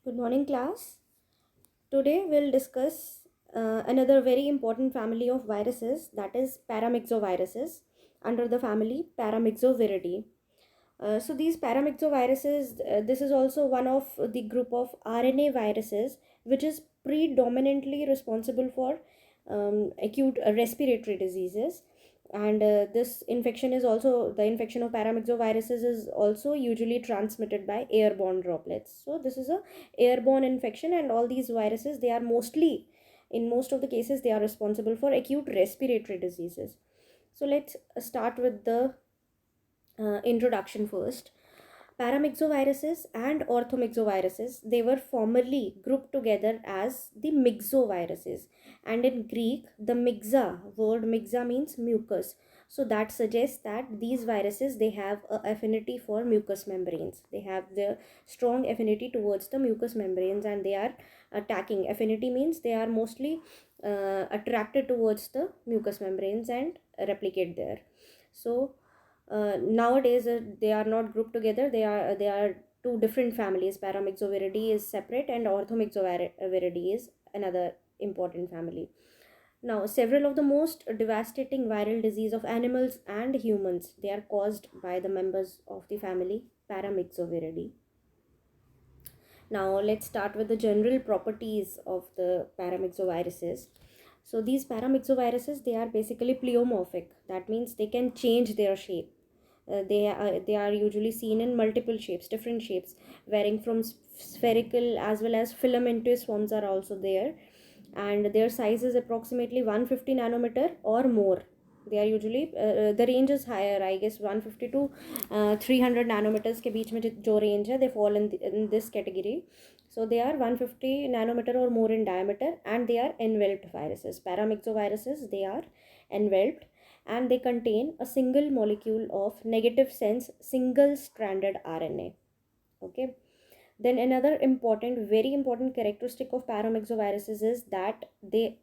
Good morning, class. Today we'll discuss another very important family of viruses, that is paramyxoviruses, under the family Paramyxoviridae. So these paramyxoviruses, this is also one of the group of RNA viruses, which is predominantly responsible for acute respiratory diseases. And this infection is also, the infection of paramyxoviruses is also usually transmitted by airborne droplets. So this is a airborne infection, and all these viruses, they are mostly, in most of the cases, they are responsible for acute respiratory diseases. So let's start with the introduction first. Paramyxoviruses and orthomyxoviruses, they were formerly grouped together as the myxoviruses. And in Greek, the myxa, word myxa means mucus. So that suggests that these viruses, they have a affinity for mucous membranes. They have the strong affinity towards the mucous membranes, and they are attacking. Affinity means they are mostly attracted towards the mucous membranes and replicate there. So nowadays they are not grouped together. They are two different families. Paramyxoviridae is separate, and orthomyxoviridae is another important family. Now, several of the most devastating viral disease of animals and humans, they are caused by the members of the family Paramyxoviridae. Now let's start with the general properties of the paramyxoviruses. So these paramyxoviruses, they are basically pleomorphic. That means they can change their shape. They are usually seen in multiple shapes, different shapes, varying from spherical as well as filamentous forms are also there, and their size is approximately 150 nanometer or more. They are usually the range is higher, I guess 150 to 300 nanometers के बीच में जो range है, they fall in this category. So they are 150 nanometer or more in diameter, and they are enveloped viruses. Paramyxoviruses, they are enveloped, and they contain a single molecule of negative sense single stranded RNA. Okay. Then another important, very important characteristic of paramyxoviruses is that there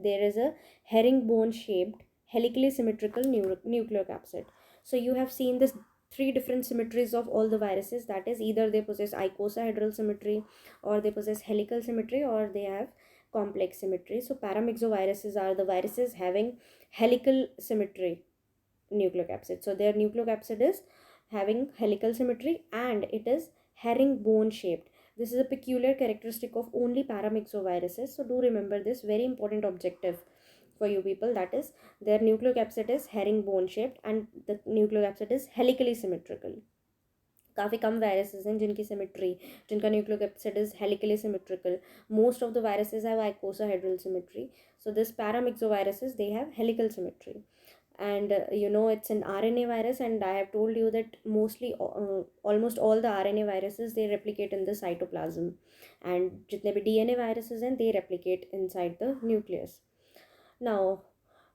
is a herringbone shaped helically symmetrical nucleocapsid. So you have seen this three different symmetries of all the viruses, that is either they possess icosahedral symmetry, or they possess helical symmetry, or they have complex symmetry. So paramyxoviruses are the viruses having helical symmetry nucleocapsid. So their nucleocapsid is having helical symmetry, and it is herringbone shaped. This is a peculiar characteristic of only paramyxoviruses. So do remember this very important objective for you people, that is their nucleocapsid is herringbone shaped and the nucleocapsid is helically symmetrical. काफ़ी कम viruses हैं जिनकी symmetry, जिनका nucleocapsid is helically symmetrical. Most of the viruses have आइकोसाहेड्रल symmetry. So this paramyxoviruses, they have helical symmetry. And it's an RNA virus, and I have told you that mostly almost all the RNA viruses, they replicate in the cytoplasm, and jitne bhi DNA viruses हैं, they replicate inside the nucleus. Now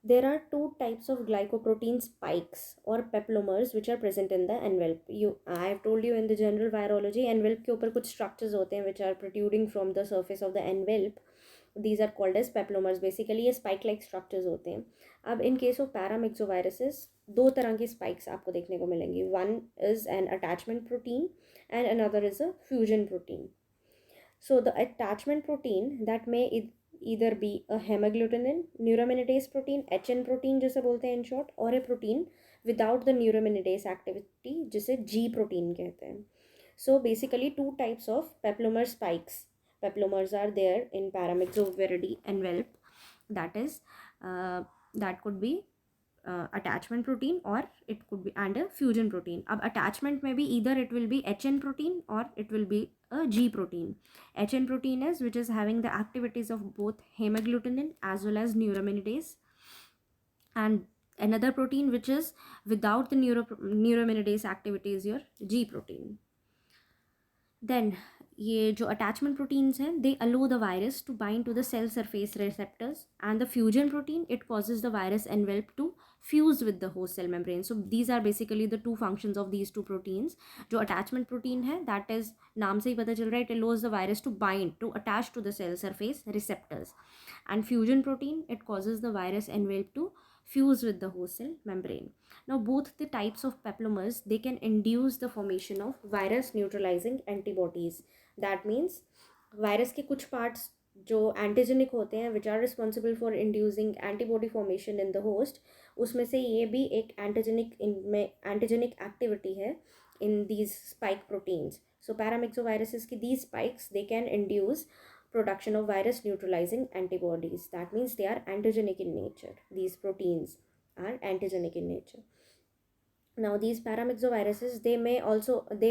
there are two types of glycoprotein spikes or peplomers which are present in the envelope. I have told you in the general virology, envelope के ऊपर कुछ structures होते हैं which are protruding from the surface of the envelope. These are called as peplomers. Basically ये spike like structures होते हैं. अब in case of paramyxoviruses, दो तरह की spikes आपको देखने को मिलेंगी. One is an attachment protein and another is a fusion protein. So the attachment protein, that may either be a hemagglutinin, neuraminidase protein, HN protein जिसे बोलते हैं in short, और a protein without the neuraminidase activity जिसे G protein कहते हैं. So basically two types of peplomer spikes. Peplomers are there in paramyxoviridae envelope. That is, that could be attachment protein, or it could be and a fusion protein. अब attachment में भी either it will be HN protein or it will be a G protein. HN protein is which is having the activities of both hemagglutinin as well as neuraminidase, and another protein which is without the neuraminidase activity is your G protein. Then ये जो attachment proteins हैं, they allow the virus to bind to the cell surface receptors, and the fusion protein, it causes the virus envelope to fuse with the host cell membrane. So these are basically the two functions of these two proteins. जो attachment protein है, that is नाम से ही पता चल रहा है, it allows the virus to bind, to attach to the cell surface receptors, and fusion protein, it causes the virus envelope to fuse with the host cell membrane. Now both the types of papillomas, they can induce the formation of virus neutralizing antibodies. That means virus के कुछ parts जो antigenic होते हैं which are responsible for inducing antibody formation in the host, उसमें से ये भी एक एंटीजेनिक एक्टिविटी है in these spike proteins. So paramyxoviruses ki these spikes, they can induce production of virus neutralizing antibodies. That means they are antigenic in nature. These proteins are antigenic in nature. Now these paramyxoviruses, they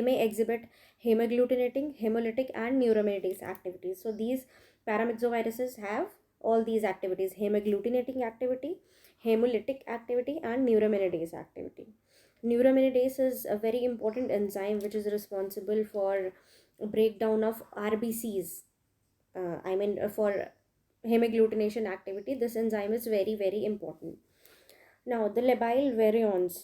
may exhibit hemagglutinating, hemolytic and neuraminidase activities. So these paramyxoviruses have all these activities: hemagglutinating activity, hemolytic activity and neuraminidase activity. Neuraminidase is a very important enzyme which is responsible for breakdown of RBCs. For hemagglutination activity, this enzyme is very, very important. Now, the labile virions,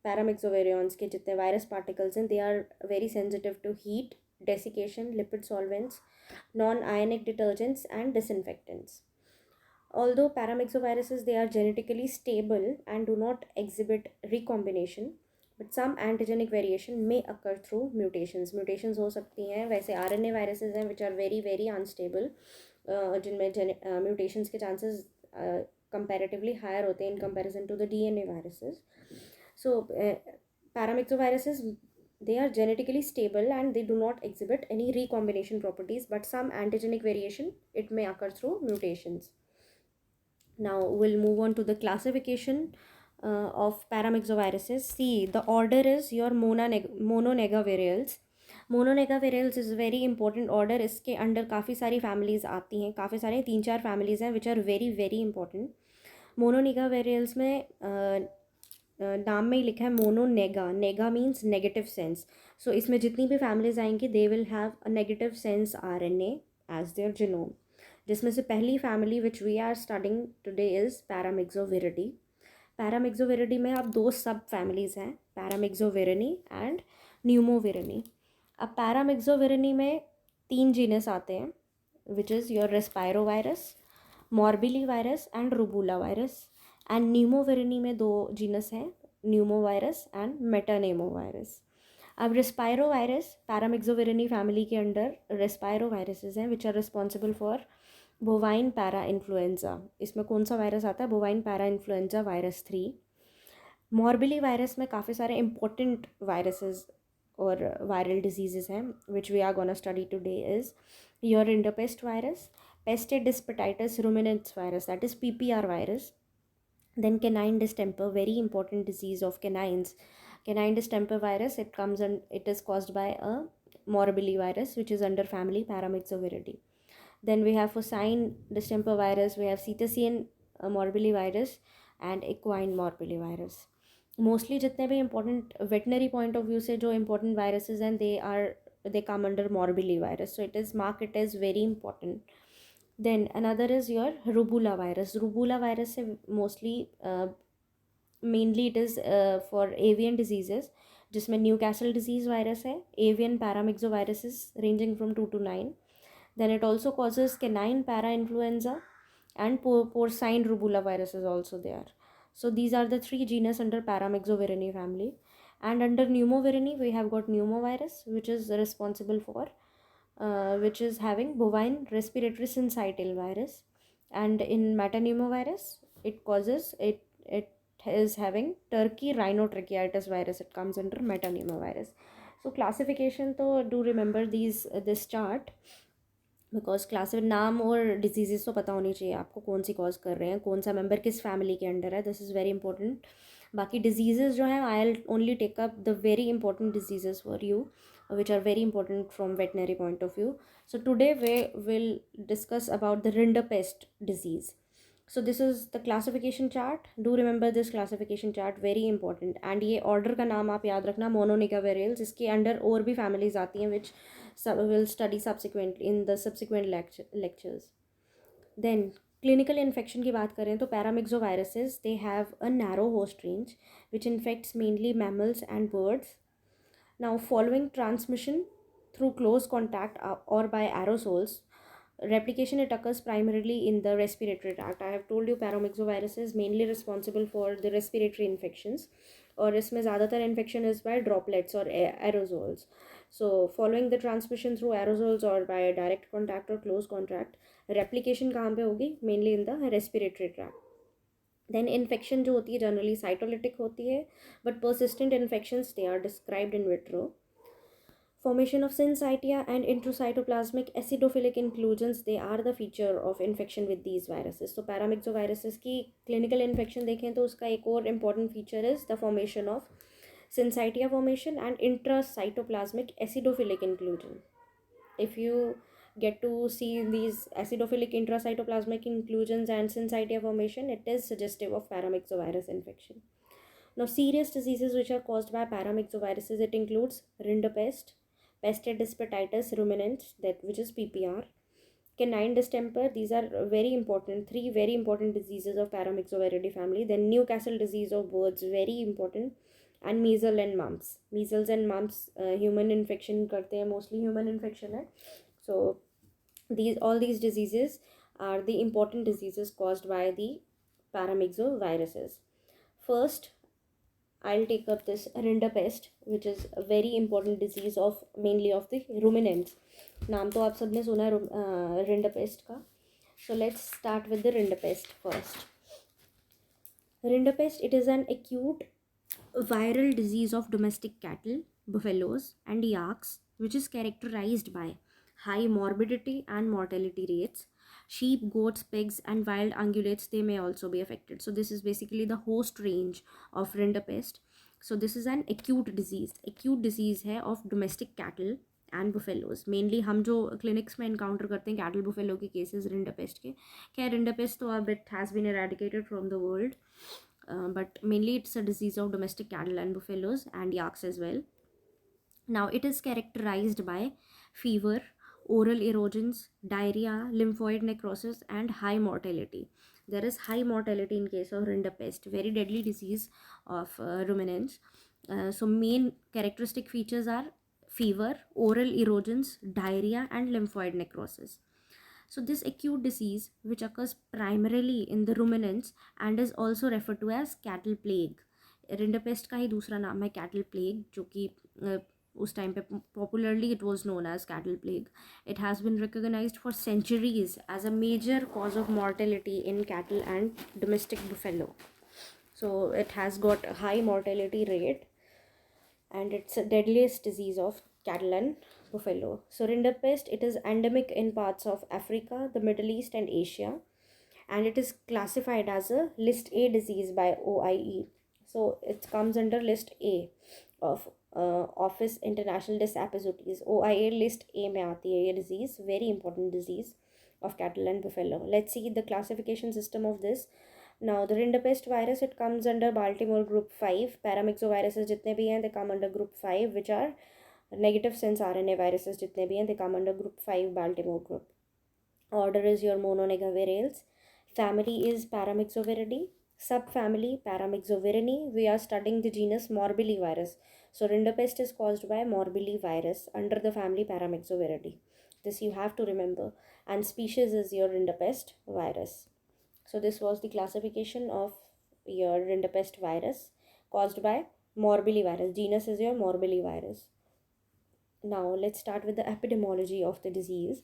paramyxovirions के जितने virus particles हैं, they are very sensitive to heat, desiccation, lipid solvents, non-ionic detergents and disinfectants. Although paramyxoviruses, they are genetically stable and do not exhibit recombination, but some antigenic variation may occur through mutations. Mutations हो सकती हैं. वैसे RNA viruses हैं which are very, very unstable, जिनमें mutations के chances comparatively higher होते हैं in comparison to the DNA viruses. So paramyxoviruses, they are genetically stable and they do not exhibit any recombination properties, but some antigenic variation, it may occur through mutations. Now we'll move on to the classification of paramyxoviruses. See, the order is your mononegavirials. Mononegavirales is very important order. इसके under काफ़ी सारी families आती हैं, काफ़ी सारे 3-4 families हैं which are very very important. Mononegavirales में नाम में ही लिखा है mononega. Nega means negative sense. So इसमें जितनी भी फैमिलीज आएंगी they will have a negative sense RNA as their genome. जिसमें से पहली family which we are studying today is paramyxoviridae. Paramyxoviridae में अब 2 सब फैमिलीज़ हैं, पैरामिक्सोविरिनी एंड न्यूमोविरिनी. अब पैरामिक्सोविरिनी में 3 जीनस आते हैं which is your respirovirus, morbilli virus and rubula virus. And pneumovirinae में 2 जीनस हैं, न्यूमोवायरस एंड मेटानेमोवायरस. अब रेस्पायरोवायरस पैरामिक्सोविरिनी फैमिली के अंडर रेस्पायरोवायरसेस हैं which are responsible for bovine para influenza. इसमें कौन सा वायरस आता है? Bovine para influenza virus 3. Morbilli virus में काफ़ी सारे इंपॉर्टेंट वायरसेस और वायरल डिजीज़ हैं which we are gonna study today is your rinderpest virus, peste des petits ruminants virus, that is PPR virus. Then canine distemper, very important disease of canines. Canine distemper virus, it is caused by a morbilli virus which is under family paramyxoviridae. Then we have porcine distemper virus, we have cetacean morbilli virus and equine morbilli virus. Mostly जितने भी important veterinary point of view से जो important viruses हैं they come under morbilli virus, so it is marked it as very important. Then another is your rubella virus. Rubella virus से mostly mainly it is for avian diseases, जिसमें Newcastle disease virus है, avian paramyxoviruses ranging from 2 to 9. Then it also causes canine para-influenza and porcine rubella virus is also there. So these are the 3 genus under paramyxovirini family. And under pneumovirini we have got pneumovirus which is responsible for which is having bovine respiratory syncytial virus. And in metapneumovirus it is having turkey rhinotracheitis virus. It comes under metapneumovirus. So classification, तो do remember this chart because class नाम और disease तो पता होनी चाहिए आपको, कौन सी cause कर रहे हैं, कौन सा मेंबर किस फैमिली के अंडर है. This is very important. बाकी डिजीज़ जो हैं I will only take up the very important diseases for you which are very important from veterinary point of view. So today we will discuss about the rinderpest disease. So this is the classification chart. Do remember this classification chart, very important. And ये order का नाम आप याद रखना, मोनोनिकावेरियल्स. इसके under और भी families आती हैं which will study subsequently in the subsequent lectures. Then clinical infection की बात करें तो paramyxoviruses, they have a narrow host range which infects mainly mammals and birds. Now following transmission through close contact or by aerosols, replication, it occurs primarily in the respiratory tract. I have told you paramyxovirus is mainly responsible for the respiratory infections, और इसमें ज़्यादातर infection is by droplets or aerosols. So following the transmission through aerosols or by direct contact or close contact, replication कहाँ पे होगी? Mainly in the respiratory tract. Then infection जो होती है generally cytolytic होती है, but persistent infections, they are described in vitro. Formation of syncytia and intracytoplasmic acidophilic inclusions, they are the feature of infection with these viruses. So paramyxoviruses की clinical infection देखें तो उसका एक और important feature is the formation of syncytia formation and intracytoplasmic acidophilic inclusion. If you get to see these acidophilic intracytoplasmic inclusions and syncytia formation, it is suggestive of paramyxovirus infection. Now, serious diseases which are caused by paramyxoviruses, it includes rinderpest, Pestid ruminants, that which is PPR, canine distemper. These are very important, three very important diseases of paramyxoviridae family. Then Newcastle disease of birds, very important, and measles and mumps. Measles and mumps, human infection करते हैं, mostly human infection है. So all these diseases are the important diseases caused by the paramyxoviruses. First, I'll take up this rinderpest, which is a very important disease of mainly of the ruminants. नाम तो आप सबने सुना है rinderpest का. So let's start with the rinderpest first. Rinderpest, it is an acute viral disease of domestic cattle, buffaloes and yaks, which is characterized by high morbidity and mortality rates. Sheep, goats, pigs and wild ungulates, they may also be affected. So this is basically the host range of rinderpest. So this is an acute disease है of domestic cattle and buffaloes. Mainly हम जो clinics में encounter करते हैं cattle buffalo के cases rinderpest के. क्या rinderpest तो अब it has been eradicated from the world, but mainly it's a disease of domestic cattle and buffaloes and yaks as well. Now it is characterized by fever, oral erosions, diarrhea, lymphoid necrosis and high mortality. There is high mortality in case of rinderpest, very deadly disease of ruminants. So main characteristic features are fever, oral erosions, diarrhea and lymphoid necrosis. So this acute disease, which occurs primarily in the ruminants and is also referred to as cattle plague. Rinderpest का ही दूसरा नाम है cattle plague, जो कि उस time पे popularly it was known as cattle plague. It has been recognized for centuries as a major cause of mortality in cattle and domestic buffalo. So it has got a high mortality rate and it's the deadliest disease of cattle and buffalo. So rinderpest, it is endemic in parts of Africa, the Middle East and Asia, and it is classified as a list A disease by OIE. So it comes under list A of Office International Disabilities. OIE list A में आती है ये disease, very important disease of cattle and buffalo. Let's see the classification system of this. Now the rinderpest virus, it comes under Baltimore group 5. Paramyxoviruses जितने भी हैं, they come under group 5, which are negative sense RNA viruses जितने भी हैं, they come under group 5 Baltimore group. Order is your Mononegaviriales. Family is Paramyxoviridae. Subfamily Paramyxovirinae. We are studying the genus Morbillivirus. So rinderpest is caused by Morbillivirus under the family Paramyxoviridae. This you have to remember. And species is your rinderpest virus. So this was the classification of your rinderpest virus caused by Morbillivirus. Genus is your Morbillivirus. Now let's start with the epidemiology of the disease.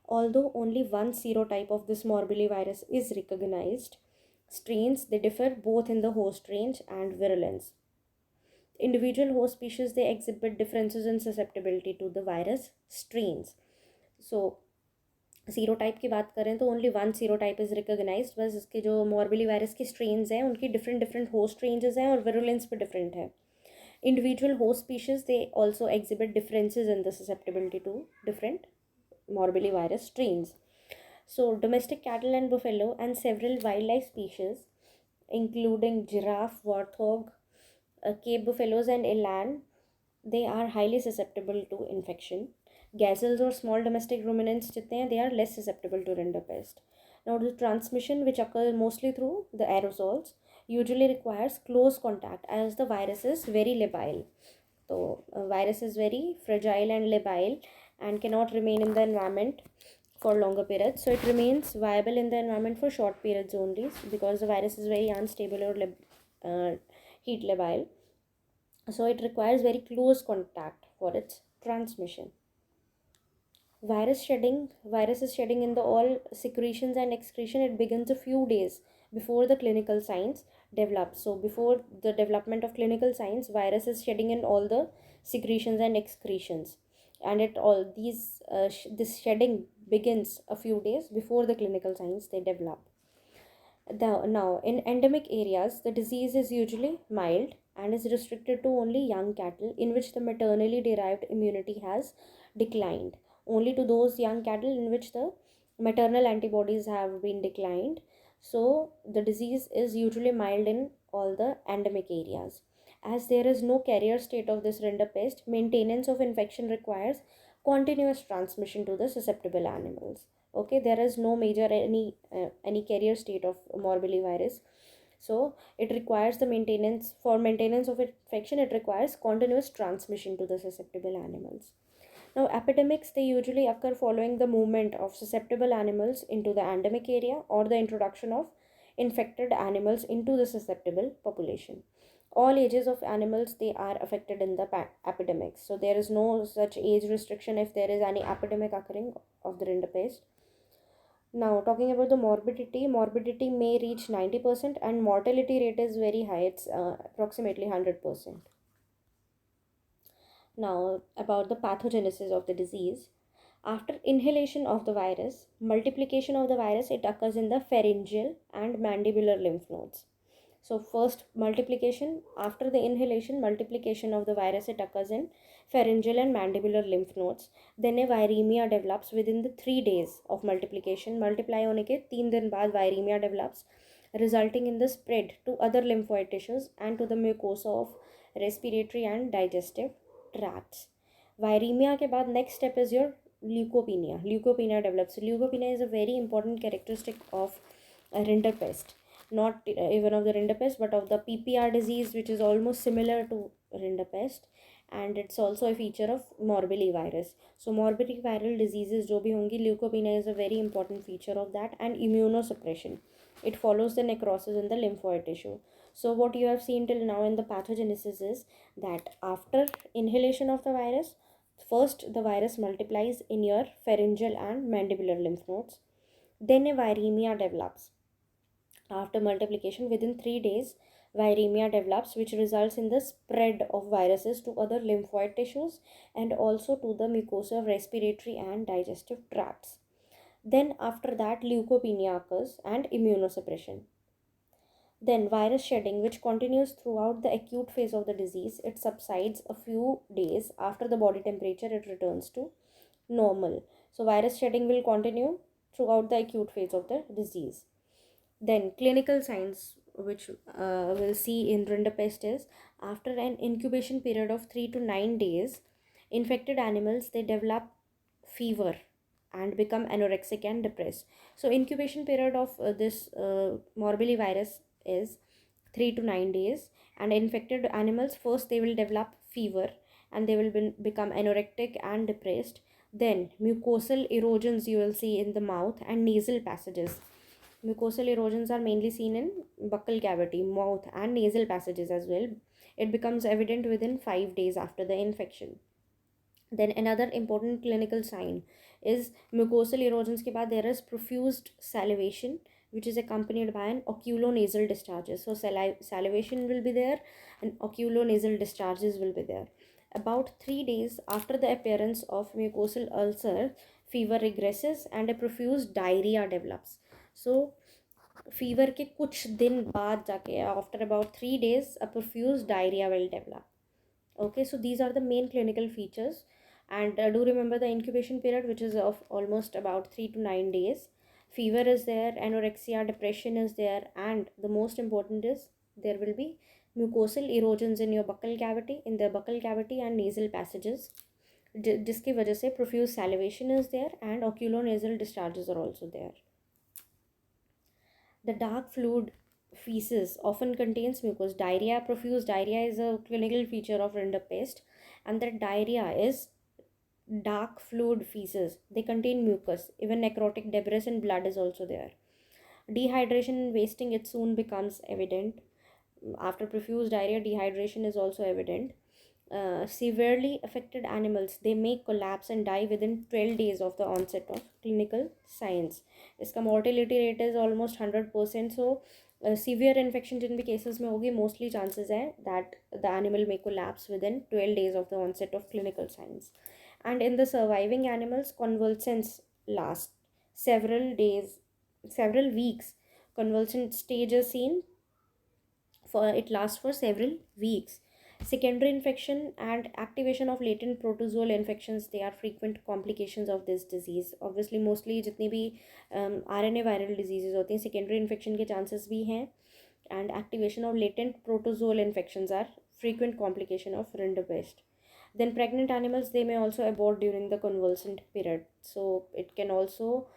Although only one serotype of this morbillivirus is recognized, strains, they differ both in the host range and virulence. Individual host species, they exhibit differences in susceptibility to the virus strains. So serotype की बात करें तो only one serotype is recognized, बस इसके जो morbilli virus के strains हैं उनकी डिफरेंट होस्ट रेंजेस हैं और विरुलेंस पे डिफरेंट है. Individual host species, they also exhibit differences in the susceptibility to different morbillivirus strains. So domestic cattle and buffalo and several wildlife species, including giraffe, warthog, Cape buffaloes and eland, they are highly susceptible to infection. Gazelles or small domestic ruminants जितने हैं, they are less susceptible to rinderpest. Now the transmission, which occurs mostly through the aerosols, usually requires close contact as the virus is very labile. So virus is very fragile and labile and cannot remain in the environment for longer periods. So it remains viable in the environment for short periods only, because the virus is very unstable or heat labile. So it requires very close contact for its transmission. Virus is shedding in the all secretions and excretion. It begins a few days before the clinical signs develop. So before the development of clinical signs, virus is shedding in all the secretions and excretions, and it all these this shedding begins a few days before the clinical signs they develop. Now, in endemic areas, the disease is usually mild and is restricted to only young cattle in which the maternally derived immunity has declined. Only to those young cattle in which the maternal antibodies have been declined. So, the disease is usually mild in all the endemic areas. As there is no carrier state of this rinderpest, maintenance of infection requires continuous transmission to the susceptible animals. Okay, there is no major any carrier state of morbillivirus, so it requires the maintenance of infection. It requires continuous transmission to the susceptible animals. Now, epidemics, they usually occur following the movement of susceptible animals into the endemic area or the introduction of infected animals into the susceptible population. All ages of animals, they are affected in the epidemics. So there is no such age restriction if there is any epidemic occurring of the rinderpest. Now, talking about the morbidity may reach 90% and mortality rate is very high. It's approximately 100%. Now, about the pathogenesis of the disease. After inhalation of the virus, multiplication of the virus, it occurs in the pharyngeal and mandibular lymph nodes. So first multiplication, after the inhalation, multiplication of the virus, it occurs in pharyngeal and mandibular lymph nodes. Then a viremia develops within the 3 days of multiplication. Multiply होने के 3 दिन बाद viremia develops, resulting in the spread to other lymphoid tissues and to the mucosa of respiratory and digestive tracts. Viremia के बाद next step is your leukopenia. Leukopenia develops. Leukopenia is a very important characteristic of rinderpest. Not even of the rinderpest, but of the PPR disease, which is almost similar to rinderpest, and it's also a feature of morbillivirus. So morbilliviral diseases जो भी होंगी, leukopenia is a very important feature of that, and immunosuppression. It follows the necrosis in the lymphoid tissue. So what you have seen till now in the pathogenesis is that after inhalation of the virus, first the virus multiplies in your pharyngeal and mandibular lymph nodes. Then a viremia develops. After multiplication, within 3 days, viremia develops, which results in the spread of viruses to other lymphoid tissues and also to the mucosa of respiratory and digestive tracts. Then after that, leukopenia occurs and immunosuppression. Then virus shedding, which continues throughout the acute phase of the disease. It subsides a few days after the body temperature, it returns to normal. So virus shedding will continue throughout the acute phase of the disease. Then clinical signs which we'll see in rinderpest is, after an incubation period of 3 to 9 days, infected animals, they develop fever and become anorexic and depressed. So incubation period of this morbillivirus is 3 to 9 days, and infected animals, first they will develop fever and they will become anorectic and depressed. Then mucosal erosions you will see in the mouth and nasal passages. Mucosal erosions are mainly seen in buccal cavity, mouth and nasal passages as well. It becomes evident within 5 days after the infection. Then another important clinical sign is mucosal erosions के बाद there is profused salivation, which is accompanied by an oculonasal discharges. So salivation will be there and oculonasal discharges will be there. About 3 days after the appearance of mucosal ulcer, fever regresses and a profuse diarrhea develops. So fever के कुछ दिन बाद जाके, after about 3 days, a profuse diarrhea will develop. Okay, so these are the main clinical features, and do remember the incubation period, which is of almost about 3 to 9 days. Fever is there, anorexia, depression is there, and the most important is there will be mucosal erosions in your buccal cavity, and nasal passages, जिसकी वजह से profuse salivation is there and oculonasal discharges are also there. The dark fluid feces often contains mucus. Diarrhea, profuse diarrhea is a clinical feature of rinderpest, and the diarrhea is dark fluid feces. They contain mucus. Even necrotic debris and blood is also there. Dehydration and wasting, it soon becomes evident. After profuse diarrhea, dehydration is also evident. Severely affected animals, they may collapse and die within 12 days of the onset of clinical signs. इसका mortality rate is almost 100%. So severe infection जिन भी cases में होगी, mostly chances है that the animal may collapse within 12 days of the onset of clinical signs. And in the surviving animals, convulsions last several days, several weeks. Convulsion stage is seen for, it lasts for several weeks. Secondary infection and activation of latent protozoal infections, they are frequent complications of this disease. Obviously mostly जितनी भी RNA viral diseases होती हैं, secondary infection के chances भी हैं, and activation of latent protozoal infections are frequent complication of rinderpest. Then pregnant animals, they may also abort during the convalescent period, so it can also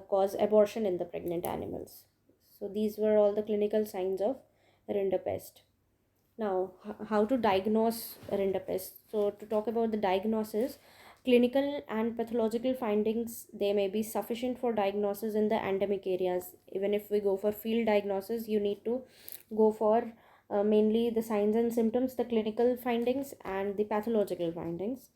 cause abortion in the pregnant animals. So these were all the clinical signs of rinderpest. Now, how to diagnose rinderpest? So to talk about the diagnosis, clinical and pathological findings, they may be sufficient for diagnosis in the endemic areas. Even if we go for field diagnosis, you need to go for mainly the signs and symptoms, the clinical findings and the pathological findings.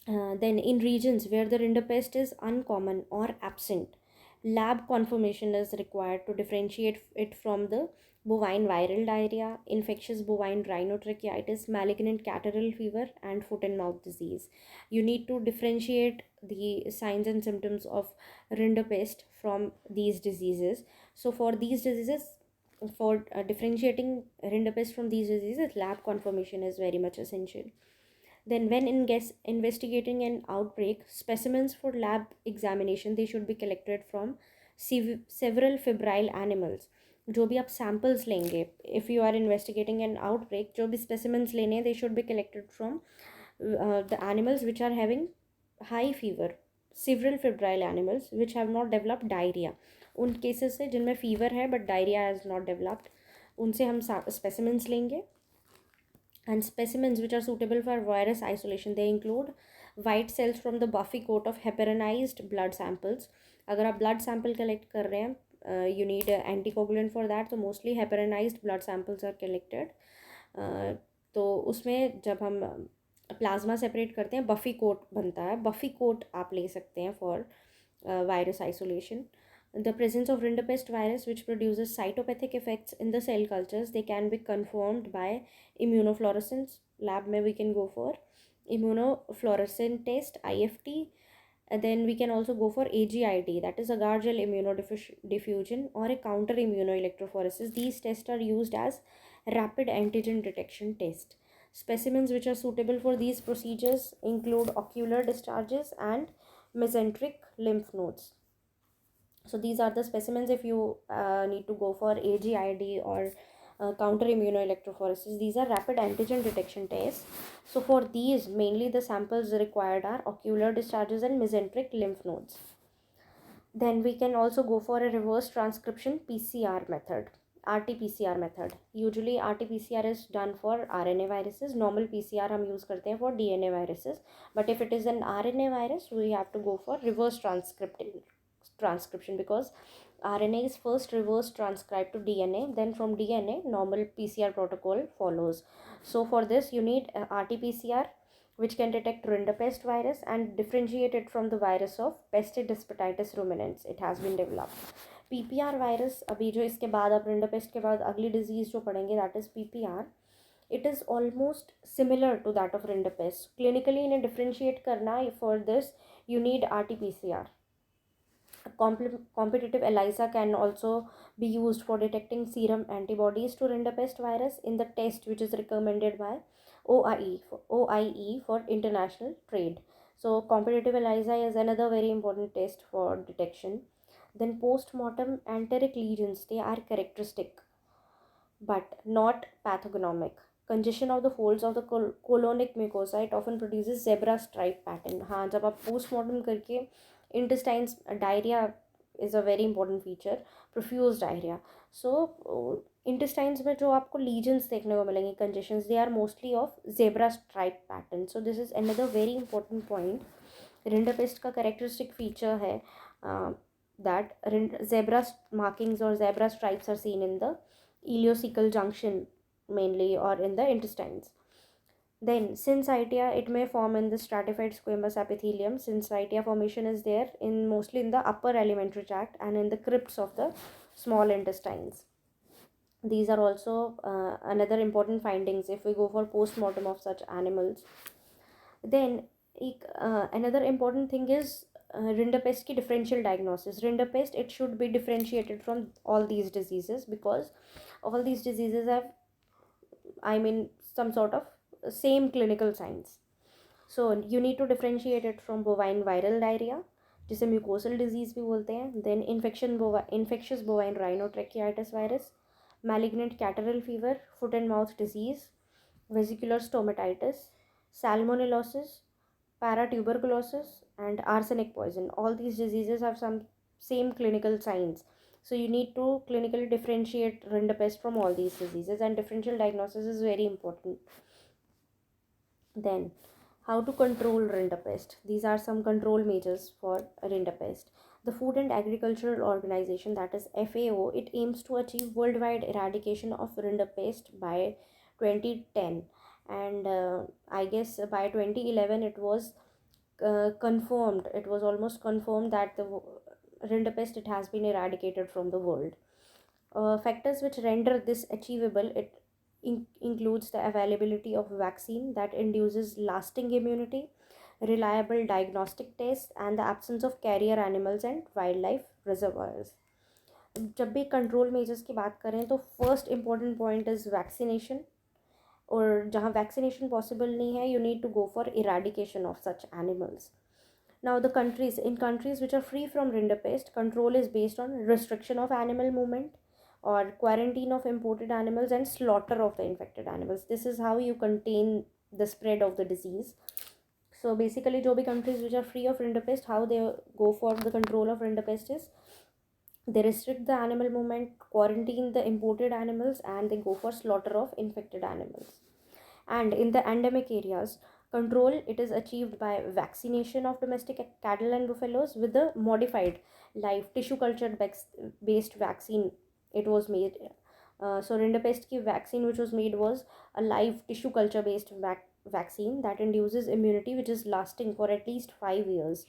Then in regions where the rinderpest is uncommon or absent, lab confirmation is required to differentiate it from the bovine viral diarrhea, infectious bovine rhinotracheitis, malignant catarrhal fever, and foot and mouth disease. You need to differentiate the signs and symptoms of rinderpest from these diseases. So for these diseases, for differentiating rinderpest from these diseases, lab confirmation is very much essential. Then when investigating an outbreak, specimens for lab examination, they should be collected from several febrile animals. जो भी आप samples लेंगे, if you are investigating an outbreak, जो भी specimens लेने, they should be collected from the animals which are having high fever, several febrile animals which have not developed diarrhea. उन cases से जिनमें fever है but diarrhea has not developed, उनसे हम specimens लेंगे. And specimens which are suitable for virus isolation, they include white cells from the buffy coat of heparinized blood samples. अगर आप blood sample collect कर रहे हैं, you need anticoagulant for that, so mostly heparinized blood samples are collected. तो उसमें जब हम plasma separate करते हैं, बफी कोट बनता है. बफी कोट आप ले सकते हैं for virus isolation. The presence of rinderpest virus, which produces cytopathic effects in the cell cultures, they can be confirmed by immunofluorescence. Lab mein we can go for immunofluorescent test, IFT. And then we can also go for AGID, that is agar gel immunodiffusion, or a counter immunoelectrophoresis. These tests are used as rapid antigen detection test. Specimens which are suitable for these procedures include ocular discharges and mesenteric lymph nodes. So these are the specimens if you need to go for AGID or counter immunoelectrophoresis. These are rapid antigen detection tests. So for these, mainly the samples required are ocular discharges and mesenteric lymph nodes. Then we can also go for a reverse transcription PCR method, RT-PCR method. Usually RT-PCR is done for RNA viruses. Normal PCR हम use करते हैं for DNA viruses. But if it is an RNA virus, we have to go for reverse transcription, because RNA is first reverse transcribed to DNA, then from DNA normal PCR protocol follows. So for this you need RT-PCR, which can detect rinderpest virus and differentiate it from the virus of Pestidiospatitis ruminans. It has been developed. PPR virus, अभी जो इसके बाद आप rinderpest के बाद अगली disease जो पढ़ेंगे, that is PPR. It is almost similar to that of rinderpest. Clinically इन्हें differentiate करना, for this you need RT-PCR. Competitive ELISA can also be used for detecting serum antibodies to rinderpest virus in the test which is recommended by OIE for international trade. So competitive ELISA is another very important test for detection. Then post-mortem enteric lesions, they are characteristic but not pathognomic. Congestion of the folds of the colonic mucosa, it often produces zebra stripe pattern. हाँ, जब आप post-mortem करके intestines, diarrhea is a very important feature, profuse diarrhea. So intestines में जो आपको lesions देखने को मिलेंगे, congestions, they are mostly of zebra stripe pattern. So this is another very important point. Rinderpest का कैरेक्टरिस्टिक फीचर है that zebra markings और zebra stripes are seen in the ileocecal junction mainly or in the intestines. Then syncytia, it may form in the stratified squamous epithelium. Syncytia formation is there in mostly in the upper alimentary tract and in the crypts of the small intestines. These are also another important findings if we go for post-mortem of such animals. Then another important thing is rinderpest ki differential diagnosis. Rinderpest, it should be differentiated from all these diseases because all these diseases have, I mean, some sort of same clinical signs. So you need to differentiate it from bovine viral diarrhea, जिसे mucosal disease भी बोलते हैं. Then infectious bovine rhinotracheitis virus, malignant catarrhal fever, foot and mouth disease, vesicular stomatitis, salmonellosis, paratuberculosis, and arsenic poison. All these diseases have some same clinical signs. So you need to clinically differentiate rinderpest from all these diseases, and differential diagnosis is very important. Then, how to control rinderpest? These are some control measures for rinderpest. The Food and Agricultural Organization, that is FAO, it aims to achieve worldwide eradication of rinderpest by 2010, and I guess by 2011 it was confirmed. It was almost confirmed that the rinderpest, it has been eradicated from the world. Factors which render this achievable, it includes the availability of vaccine that induces lasting immunity, reliable diagnostic tests, and the absence of carrier animals and wildlife reservoirs. जब भी control measures की बात करें तो first important point is vaccination, और जहाँ vaccination possible नहीं है, you need to go for eradication of such animals. Now the countries, in countries which are free from rinderpest, control is based on restriction of animal movement or quarantine of imported animals and slaughter of the infected animals. This is how you contain the spread of the disease. So basically जो भी countries which are free of rinderpest, how they go for the control of rinderpest is they restrict the animal movement, quarantine the imported animals, and they go for slaughter of infected animals. And in the endemic areas, control, it is achieved by vaccination of domestic cattle and buffaloes with the modified live tissue culture based vaccine. It was made. So rinderpest ki vaccine which was made was a live tissue culture based vaccine that induces immunity which is lasting for at least 5 years.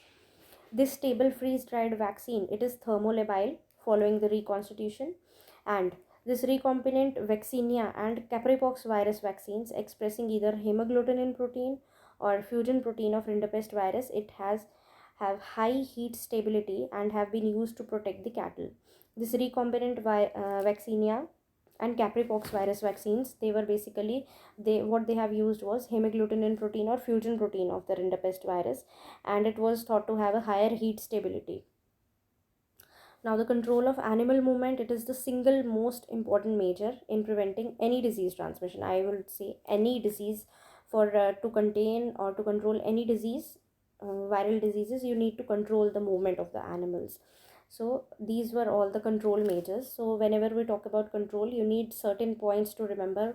This stable freeze dried vaccine, it is thermolabile following the reconstitution, and this recombinant vaccinia and capripox virus vaccines expressing either hemagglutinin protein or fusion protein of rinderpest virus, it have high heat stability and have been used to protect the cattle. This recombinant vaccinia and capripox virus vaccines, they were basically, what they have used was hemagglutinin protein or fusion protein of the rinderpest virus, and it was thought to have a higher heat stability. Now the control of animal movement, it is the single most important measure in preventing any disease transmission. I will say any disease, for to contain or to control any disease, viral diseases, you need to control the movement of the animals. So these were all the control measures. So whenever we talk about control, you need certain points to remember,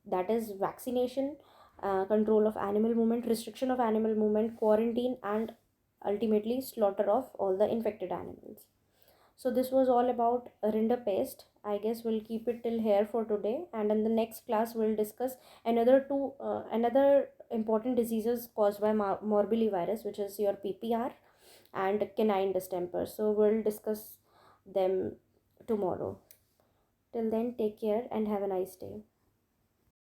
that is vaccination, control of animal movement, restriction of animal movement, quarantine, and ultimately slaughter of all the infected animals. So this was all about rinderpest. I guess we'll keep it till here for today, and in the next class we'll discuss another important diseases caused by morbillivirus, which is your PPR and canine distemper. So we'll discuss them tomorrow. Till then, take care and have a nice day.